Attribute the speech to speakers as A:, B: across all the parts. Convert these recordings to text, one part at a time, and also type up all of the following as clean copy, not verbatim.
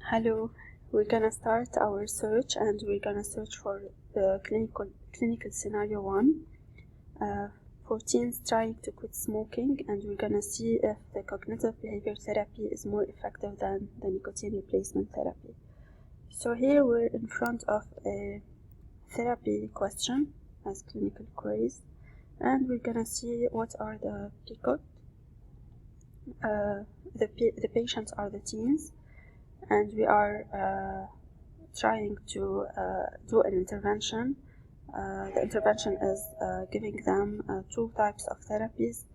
A: Hello, we're gonna start our search and we're gonna search for the clinical scenario 1 for teens trying to quit smoking, and we're gonna see if the cognitive behavior therapy is more effective than the nicotine replacement therapy. So here we're in front of a therapy question as clinical queries, and we're gonna see what are the PCOT. The patients are the teens, and we are trying to do an intervention. The intervention is giving them two types of therapies,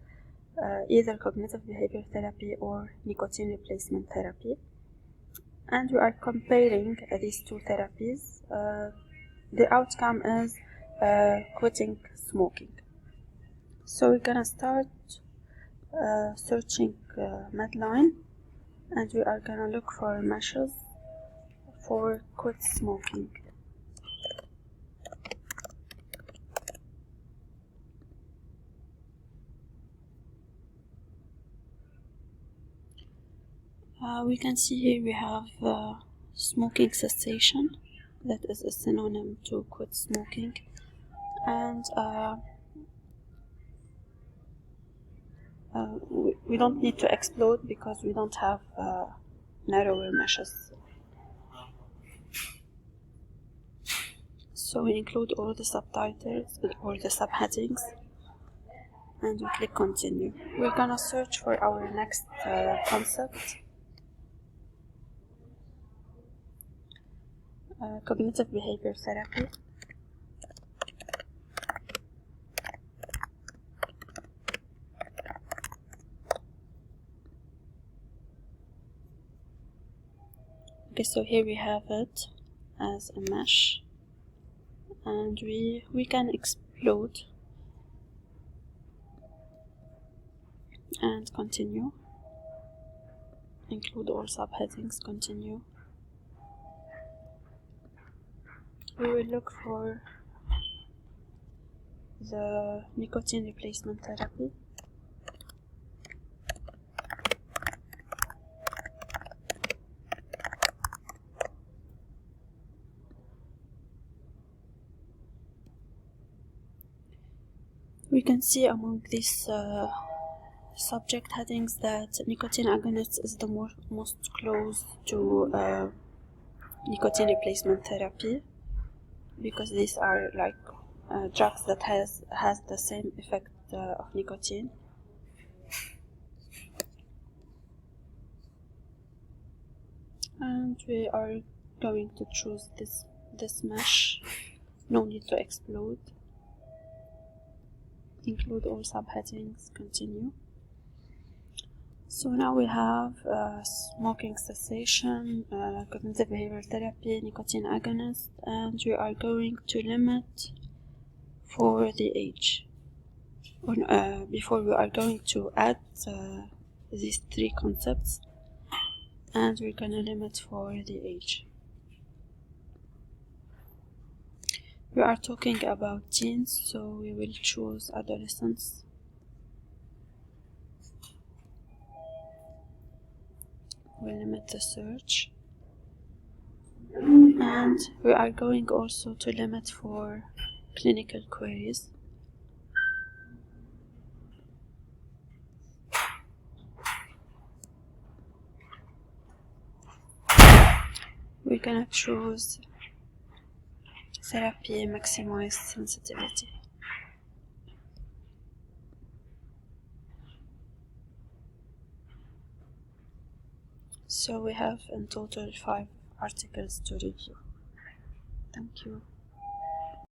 A: either cognitive behavior therapy or nicotine replacement therapy. And we are comparing these two therapies. The outcome is quitting smoking. So we're gonna start searching Medline, and we are gonna look for meshes for quit smoking. We can see here we have smoking cessation, that is a synonym to quit smoking, and we don't need to explode because we don't have narrower meshes. So we include all the subtitles or the subheadings, and we click continue. We're gonna search for our next concept. Cognitive behavior therapy. Okay, so here we have it as a mesh, and we can explode and continue. Include all subheadings, continue. We will look for the nicotine replacement therapy. We can see among these subject headings that nicotine agonist is the most close to nicotine replacement therapy, because these are like drugs that has the same effect of nicotine. And we are going to choose this mesh. No need to explode. Include all subheadings, continue. So now we have smoking cessation, cognitive behavioral therapy, nicotine agonist, and we are going to limit for the age. Before we are going to add these three concepts, and we're gonna limit for the age. We are talking about teens, so we will choose adolescents. We'll limit the search, and we are going also to limit for clinical queries. We're gonna choose therapy maximize sensitivity. So we have in total 5 articles to review. Thank you.